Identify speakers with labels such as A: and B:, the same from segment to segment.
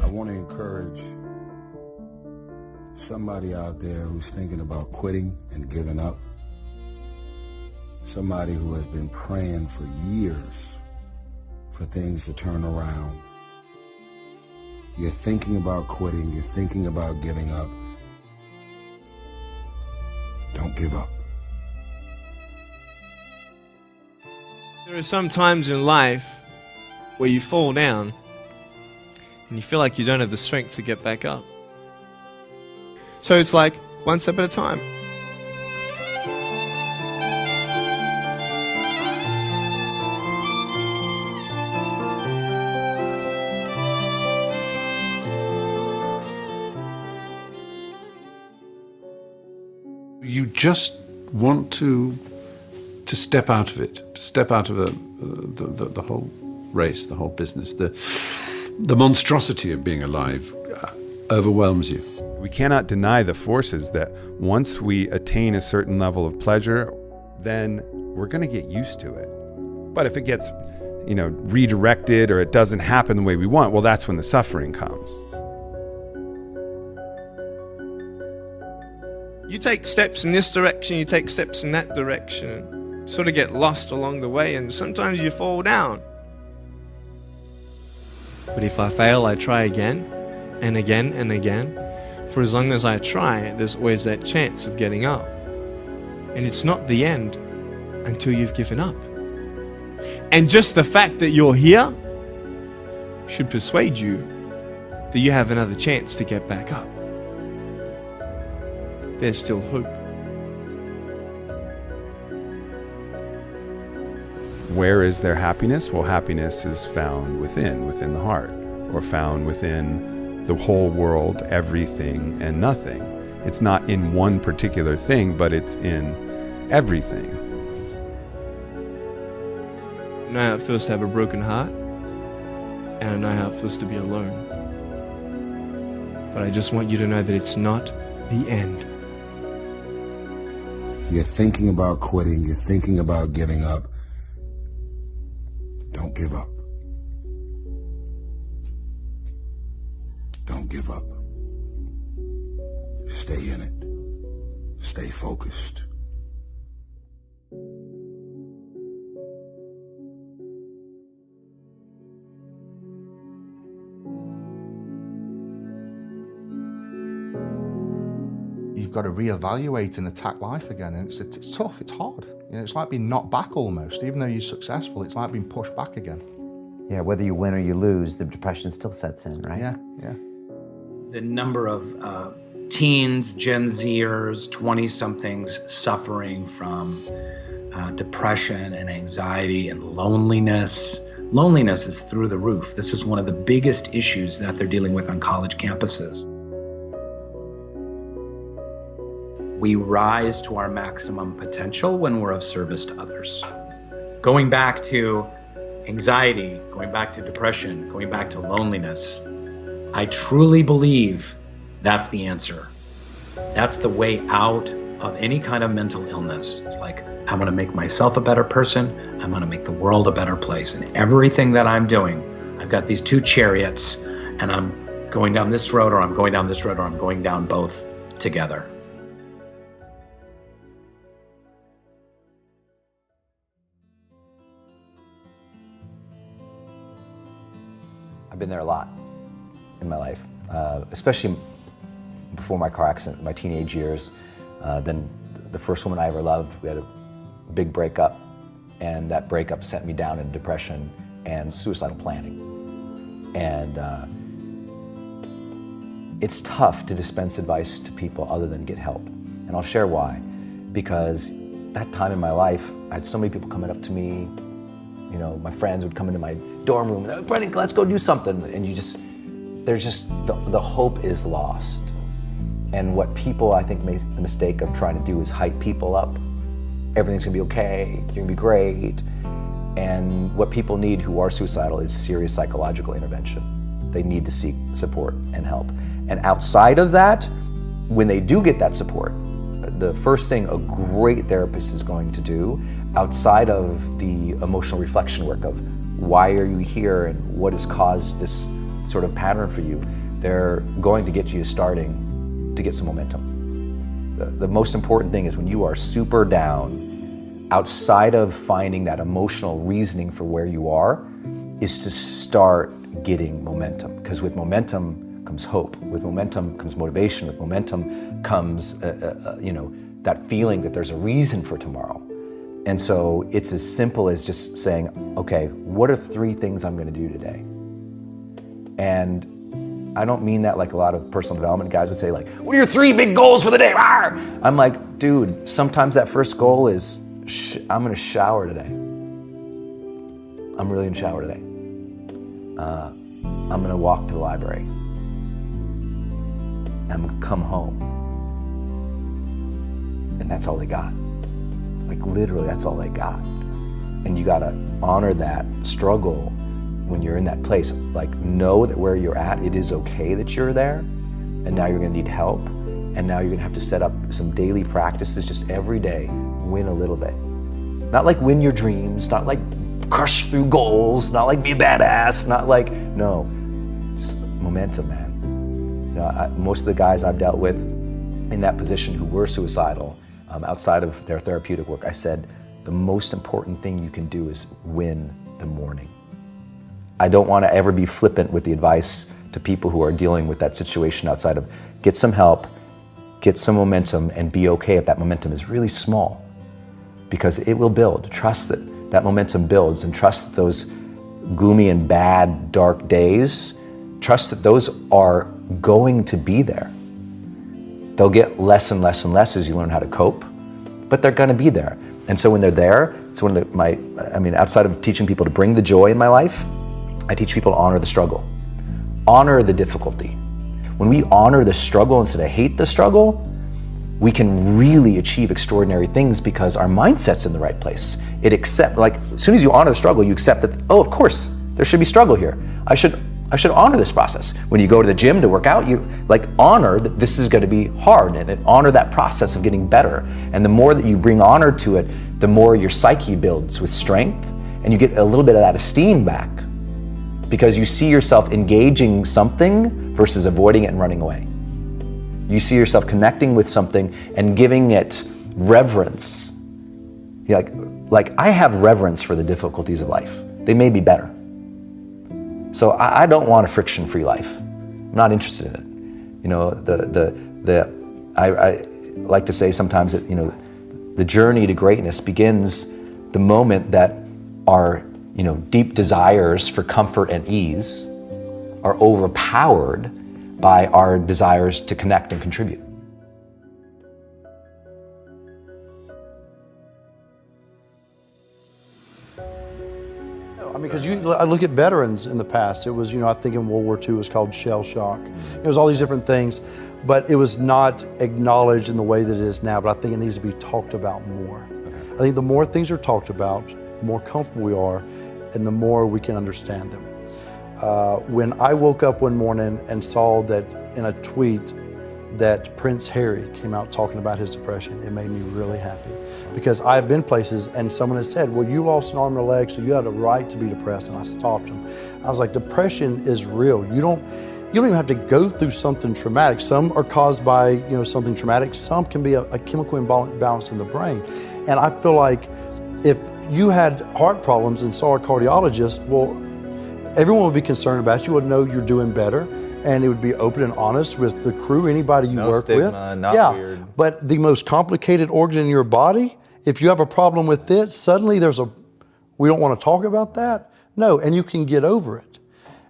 A: want to encourage somebody out there who's thinking about quitting and giving up. Somebody who has been praying for years for things to turn around. You're thinking about quitting, you're thinking about giving up. Don't give up.
B: There are some times in life where you fall down and you feel like you don't have the strength to get back up. So it's like one step at a time.
C: You just want to step out of it, to step out of the whole race, the whole business. The monstrosity of being alive overwhelms you.
D: We cannot deny the forces that once we attain a certain level of pleasure, then we're going to get used to it. But if it gets, redirected or it doesn't happen the way we want, well, that's when the suffering comes.
B: You take steps in this direction, you take steps in that direction, sort of get lost along the way, and sometimes you fall down. But if I fail, I try again and again and again. For as long as I try, there's always that chance of getting up. And it's not the end until you've given up. And just the fact that you're here should persuade you that you have another chance to get back up. There's still hope.
D: Where is there happiness? Well, happiness is found within the heart, or found within the whole world, everything and nothing. It's not in one particular thing, but it's in everything.
B: I know how it feels to have a broken heart, and I know how it feels to be alone. But I just want you to know that it's not the end.
A: You're thinking about quitting, you're thinking about giving up. Don't give up. Don't give up. Stay in it. Stay focused.
E: You've got to reevaluate and attack life again, and it's tough, it's hard. It's like being knocked back almost. Even though you're successful, it's like being pushed back again.
F: Yeah, whether you win or you lose, the depression still sets in, right?
E: Yeah.
G: The number of teens, Gen Zers, 20-somethings suffering from depression and anxiety and loneliness. Loneliness is through the roof. This is one of the biggest issues that they're dealing with on college campuses. We rise to our maximum potential when we're of service to others. Going back to anxiety, going back to depression, going back to loneliness, I truly believe that's the answer. That's the way out of any kind of mental illness. It's like, I'm gonna make myself a better person, I'm gonna make the world a better place. And everything that I'm doing, I've got these two chariots, and I'm going down this road, or I'm going down this road, or I'm going down both together.
F: I've been there a lot in my life, especially before my car accident, my teenage years. Then the first woman I ever loved, we had a big breakup, and that breakup sent me down into depression and suicidal planning. And it's tough to dispense advice to people other than get help. And I'll share why. Because that time in my life, I had so many people coming up to me. My friends would come into my dorm room, and Brendan, let's go do something. And the hope is lost. And what people, I think, make the mistake of trying to do is hype people up. Everything's gonna be okay, you're gonna be great. And what people need who are suicidal is serious psychological intervention. They need to seek support and help. And outside of that, when they do get that support, the first thing a great therapist is going to do, outside of the emotional reflection work of why are you here and what has caused this sort of pattern for you, They're going to get you starting to get some momentum. The most important thing is when you are super down, outside of finding that emotional reasoning for where you are, is to start getting momentum. Because with momentum comes hope. With momentum comes motivation. With momentum comes, that feeling that there's a reason for tomorrow. And so it's as simple as just saying, okay, what are 3 things I'm going to do today? And I don't mean that like a lot of personal development guys would say, like, what are your 3 big goals for the day? Arr! I'm like, dude, sometimes that first goal is, I'm going to shower today. I'm really going to shower today. I'm going to walk to the library. I'm going to come home. And that's all they got. Like literally, that's all they got. And you gotta honor that struggle when you're in that place. Like know that where you're at, it is okay that you're there. And now you're gonna need help. And now you're gonna have to set up some daily practices just every day, win a little bit. Not like win your dreams, not like crush through goals, not like be a badass, not like, no, just momentum, man. Most of the guys I've dealt with in that position who were suicidal, outside of their therapeutic work, I said, the most important thing you can do is win the morning. I don't want to ever be flippant with the advice to people who are dealing with that situation outside of get some help, get some momentum, and be okay if that momentum is really small, because it will build. Trust that that momentum builds, and trust that those gloomy and bad, dark days, trust that those are going to be there. They'll get less and less and less as you learn how to cope, but they're gonna be there. And so when they're there, it's one of outside of teaching people to bring the joy in my life, I teach people to honor the struggle. Honor the difficulty. When we honor the struggle instead of hate the struggle, we can really achieve extraordinary things because our mindset's in the right place. As soon as you honor the struggle, you accept that, oh, of course, there should be struggle here. I should honor this process. When you go to the gym to work out, you honor that this is going to be hard, and honor that process of getting better. And the more that you bring honor to it, the more your psyche builds with strength, and you get a little bit of that esteem back because you see yourself engaging something versus avoiding it and running away. You see yourself connecting with something and giving it reverence. You're like I have reverence for the difficulties of life. They may be better. So I don't want a friction-free life. I'm not interested in it. I like to say sometimes that the journey to greatness begins the moment that our deep desires for comfort and ease are overpowered by our desires to connect and contribute.
H: Because I look at veterans in the past, it was, I think in World War II it was called shell shock. It was all these different things, but it was not acknowledged in the way that it is now, but I think it needs to be talked about more. I think the more things are talked about, the more comfortable we are, and the more we can understand them. When I woke up one morning and saw that in a tweet that Prince Harry came out talking about his depression, it made me really happy. Because I've been places and someone has said, well, you lost an arm and a leg, so you had a right to be depressed, and I stopped him. I was like, depression is real. You don't even have to go through something traumatic. Some are caused by something traumatic. Some can be a chemical imbalance in the brain. And I feel like if you had heart problems and saw a cardiologist, well, everyone would be concerned about you, would know you're doing better, and it would be open and honest with the crew, anybody you work with.
I: Not weird.
H: But the most complicated organ in your body, if you have a problem with it, suddenly we don't want to talk about that? No, and you can get over it.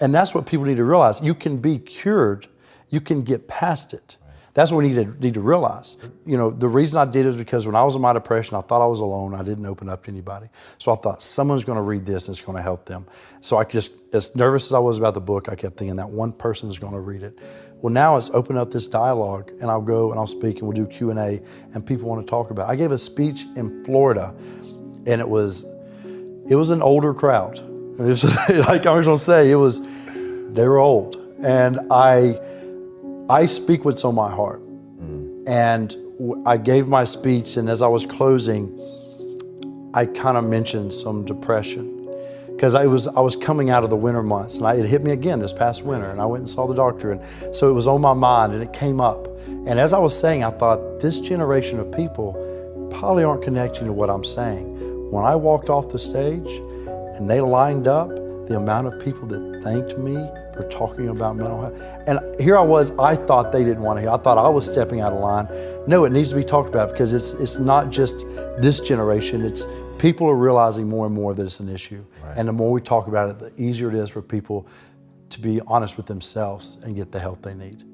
H: And that's what people need to realize. You can be cured, you can get past it. That's what we need to realize. The reason I did it is because when I was in my depression, I thought I was alone. I didn't open up to anybody. So I thought someone's going to read this and it's going to help them. So as nervous as I was about the book, I kept thinking that one person is going to read it. Well, now it's open up this dialogue, and I'll go and I'll speak and we'll do Q&A, and people want to talk about it. I gave a speech in Florida, and it was an older crowd. It was like I was going to say, they were old, and I speak what's on my heart. And I gave my speech, and as I was closing, I kind of mentioned some depression. because I was coming out of the winter months, and it hit me again this past winter, and I went and saw the doctor, and so it was on my mind, and it came up. And as I was saying, I thought, this generation of people probably aren't connecting to what I'm saying. When I walked off the stage and they lined up, the amount of people that thanked me for talking about mental health. And here I was, I thought they didn't want to hear. I thought I was stepping out of line. No, it needs to be talked about, because it's not just this generation, it's people are realizing more and more that it's an issue. Right. And the more we talk about it, the easier it is for people to be honest with themselves and get the help they need.